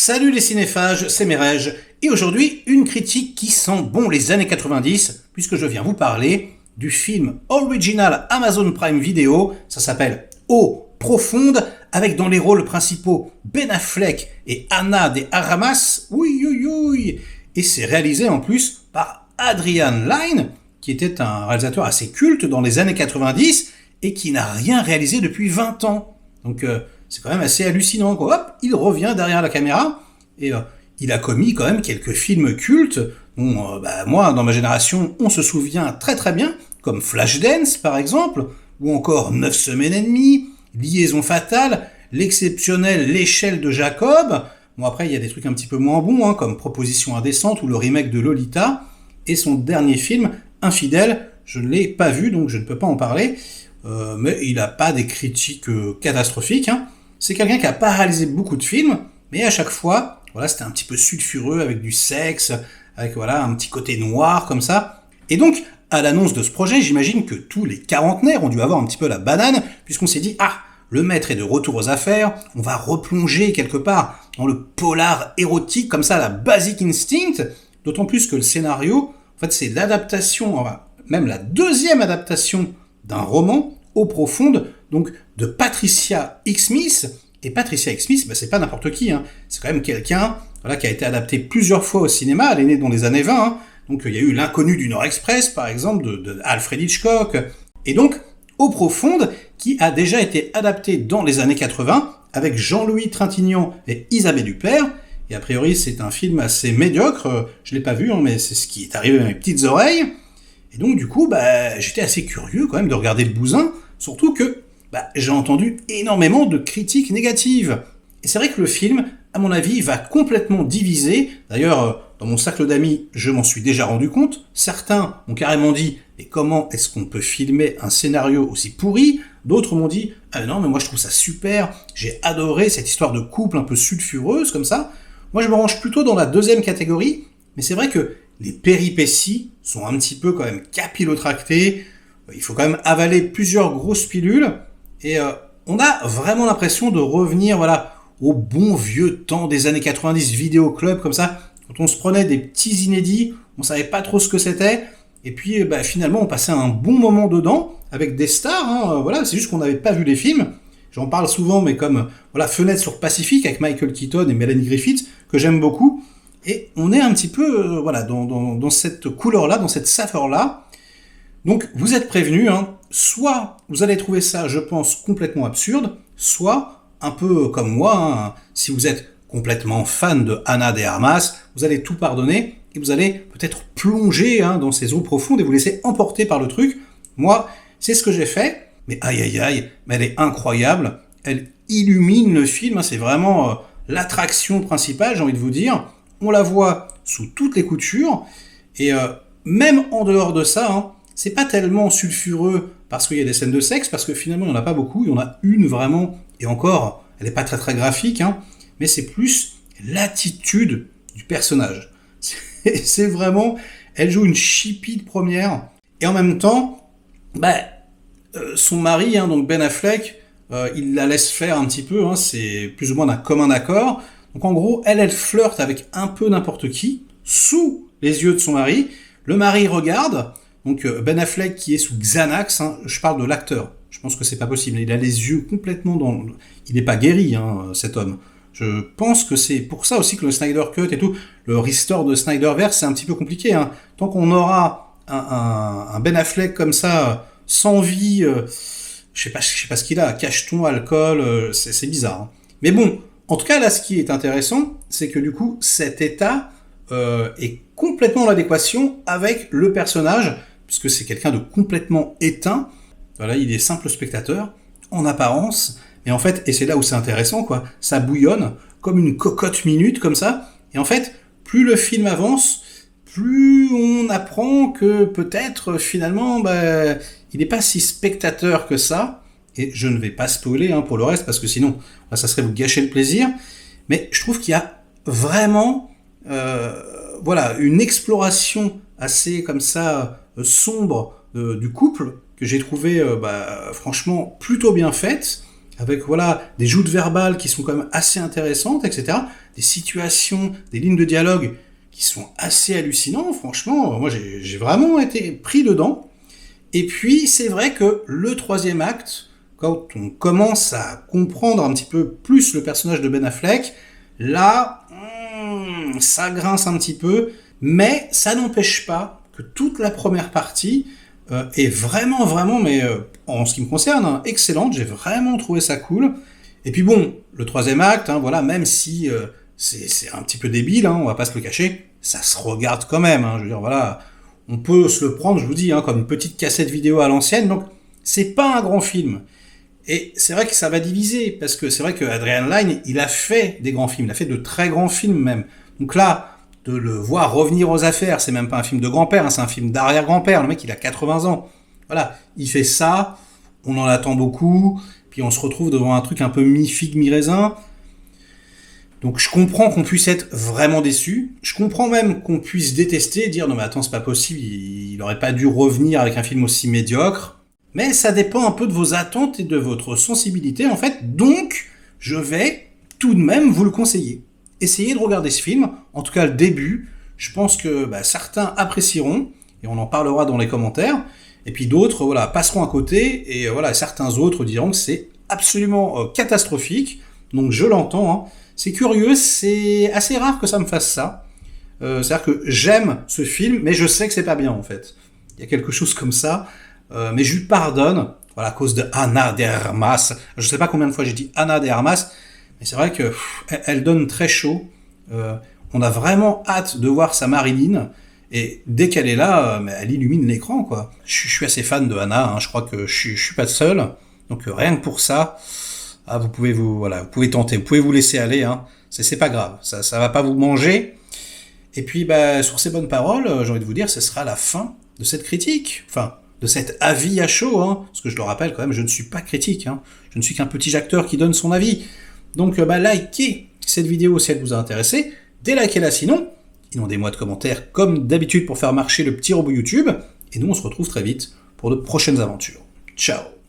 Salut les cinéphages, c'est Merej, et aujourd'hui une critique qui sent bon les années 90, puisque je viens vous parler du film original Amazon Prime Video, ça s'appelle Eau profonde, avec dans les rôles principaux Ben Affleck et Ana de Armas, et c'est réalisé en plus par Adrian Lyne, qui était un réalisateur assez culte dans les années 90, et qui n'a rien réalisé depuis 20 ans. Donc c'est quand même assez hallucinant, quoi. Hop, il revient derrière la caméra, et il a commis quand même quelques films cultes, dont moi, dans ma génération, on se souvient très très bien, comme Flashdance par exemple, ou encore 9 semaines et demie, Liaison fatale, l'exceptionnel L'échelle de Jacob. Bon, après il y a des trucs un petit peu moins bons, comme Proposition indécente ou le remake de Lolita, et son dernier film, Infidèle, je ne l'ai pas vu, donc je ne peux pas en parler, mais il n'a pas des critiques catastrophiques. C'est quelqu'un qui n'a pas réalisé beaucoup de films, mais à chaque fois, voilà, c'était un petit peu sulfureux, avec du sexe, avec voilà, un petit côté noir, comme ça. Et donc, à l'annonce de ce projet, j'imagine que tous les quarantenaires ont dû avoir un petit peu la banane, puisqu'on s'est dit, le maître est de retour aux affaires, on va replonger quelque part dans le polar érotique, comme ça, la Basic Instinct, d'autant plus que le scénario, en fait, c'est l'adaptation, même la deuxième adaptation d'un roman, Eau profonde, donc de Patricia Highsmith. Et Patricia Highsmith, c'est pas n'importe qui, c'est quand même quelqu'un qui a été adapté plusieurs fois au cinéma, elle est née dans les années 20, donc il y a eu L'Inconnu du Nord Express, par exemple, de Alfred Hitchcock, et donc Eau profonde, qui a déjà été adapté dans les années 80, avec Jean-Louis Trintignant et Isabelle Huppert, et a priori c'est un film assez médiocre, je l'ai pas vu, mais c'est ce qui est arrivé à mes petites oreilles, et donc du coup, j'étais assez curieux quand même de regarder le bousin, surtout que j'ai entendu énormément de critiques négatives. Et c'est vrai que le film, à mon avis, va complètement diviser. D'ailleurs, dans mon cercle d'amis, je m'en suis déjà rendu compte. Certains m'ont carrément dit « Mais comment est-ce qu'on peut filmer un scénario aussi pourri ?» D'autres m'ont dit « Ah non, mais moi je trouve ça super, j'ai adoré cette histoire de couple un peu sulfureuse comme ça. » Moi je me range plutôt dans la deuxième catégorie, mais c'est vrai que les péripéties sont un petit peu quand même capillotractées. Il faut quand même avaler plusieurs grosses pilules. Et on a vraiment l'impression de revenir au bon vieux temps des années 90, vidéoclub comme ça, quand on se prenait des petits inédits, on savait pas trop ce que c'était, et puis finalement on passait un bon moment dedans, avec des stars, c'est juste qu'on n'avait pas vu les films. J'en parle souvent, mais comme Fenêtre sur Pacifique avec Michael Keaton et Melanie Griffith, que j'aime beaucoup, et on est un petit peu dans cette couleur-là, dans cette saveur-là. Donc vous êtes prévenus, soit vous allez trouver ça, je pense, complètement absurde, soit, un peu comme moi, si vous êtes complètement fan de Ana de Armas, vous allez tout pardonner, et vous allez peut-être plonger dans ces eaux profondes et vous laisser emporter par le truc. Moi, c'est ce que j'ai fait, mais mais elle est incroyable, elle illumine le film, c'est vraiment l'attraction principale, j'ai envie de vous dire. On la voit sous toutes les coutures, et même en dehors de ça, c'est pas tellement sulfureux parce qu'il y a des scènes de sexe, parce que finalement il n'y en a pas beaucoup, il y en a une vraiment, et encore, elle n'est pas très très graphique, mais c'est plus l'attitude du personnage. C'est vraiment, elle joue une chipie de première, et en même temps, son mari, donc Ben Affleck, il la laisse faire un petit peu, c'est plus ou moins d'un commun accord. Donc en gros, elle flirte avec un peu n'importe qui, sous les yeux de son mari. Le mari regarde, donc Ben Affleck qui est sous Xanax, je parle de l'acteur, je pense que c'est pas possible, il a les yeux complètement dans... Il n'est pas guéri, cet homme. Je pense que c'est pour ça aussi que le Snyder Cut et tout, le restore de Snyderverse, c'est un petit peu compliqué. Tant qu'on aura un Ben Affleck comme ça, sans vie, je sais pas ce qu'il a, cacheton, alcool, c'est bizarre. Mais bon, en tout cas là, ce qui est intéressant, c'est que du coup, cet état est complètement en adéquation avec le personnage, puisque c'est quelqu'un de complètement éteint. Voilà, il est simple spectateur, en apparence, mais en fait, et c'est là où c'est intéressant, ça bouillonne comme une cocotte minute, comme ça, et en fait, plus le film avance, plus on apprend que peut-être, finalement, il n'est pas si spectateur que ça, et je ne vais pas spoiler pour le reste, parce que sinon, ça serait vous gâcher le plaisir, mais je trouve qu'il y a vraiment, une exploration assez comme ça, sombre du couple, que j'ai trouvé franchement plutôt bien faite, avec des joutes verbales qui sont quand même assez intéressantes, etc. des situations, des lignes de dialogue qui sont assez hallucinants, franchement, moi j'ai vraiment été pris dedans. Et puis c'est vrai que le troisième acte, quand on commence à comprendre un petit peu plus le personnage de Ben Affleck, là, ça grince un petit peu, mais ça n'empêche pas que toute la première partie est vraiment, mais en ce qui me concerne, hein, excellente. J'ai vraiment trouvé ça cool. Et puis bon, le troisième acte, hein, voilà, même si c'est un petit peu débile, hein, on va pas se le cacher, ça se regarde quand même. Hein, je veux dire, voilà, on peut se le prendre, je vous dis, hein, comme une petite cassette vidéo à l'ancienne. Donc, c'est pas un grand film. Et c'est vrai que ça va diviser, parce que c'est vrai que Adrian Lyne, il a fait des grands films, il a fait de très grands films même. Donc là, de le voir revenir aux affaires, c'est même pas un film de grand-père, hein, c'est un film d'arrière-grand-père, le mec il a 80 ans. Voilà, il fait ça, on en attend beaucoup, puis on se retrouve devant un truc un peu mi-figue, mi-raisin. Donc je comprends qu'on puisse être vraiment déçu, je comprends même qu'on puisse détester, dire non mais attends c'est pas possible, il aurait pas dû revenir avec un film aussi médiocre. Mais ça dépend un peu de vos attentes et de votre sensibilité en fait, donc je vais tout de même vous le conseiller. Essayez de regarder ce film, en tout cas le début, je pense que certains apprécieront, et on en parlera dans les commentaires, et puis d'autres voilà, passeront à côté, et voilà, certains autres diront que c'est absolument catastrophique, donc je l'entends, hein. C'est curieux, c'est assez rare que ça me fasse ça, c'est-à-dire que j'aime ce film, mais je sais que c'est pas bien en fait. Il y a quelque chose comme ça, mais je lui pardonne, voilà, à cause de Ana de Armas. Je sais pas combien de fois j'ai dit Ana de Armas, mais c'est vrai que elle donne très chaud. On a vraiment hâte de voir sa Marilyn, et dès qu'elle est là, elle illumine l'écran, quoi. Je suis assez fan de Ana, hein, je crois que je suis pas seul, donc rien que pour ça, vous pouvez tenter, vous pouvez vous laisser aller, hein. C'est pas grave, ça va pas vous manger. Et puis, sur ces bonnes paroles, j'ai envie de vous dire, ce sera la fin de cette critique. Enfin, de cet avis à chaud, hein, parce que je le rappelle quand même, je ne suis pas critique, hein, je ne suis qu'un petit acteur qui donne son avis. Donc likez cette vidéo si elle vous a intéressé, délikez-la sinon, inondez-moi de commentaires comme d'habitude pour faire marcher le petit robot YouTube, et nous on se retrouve très vite pour de prochaines aventures. Ciao.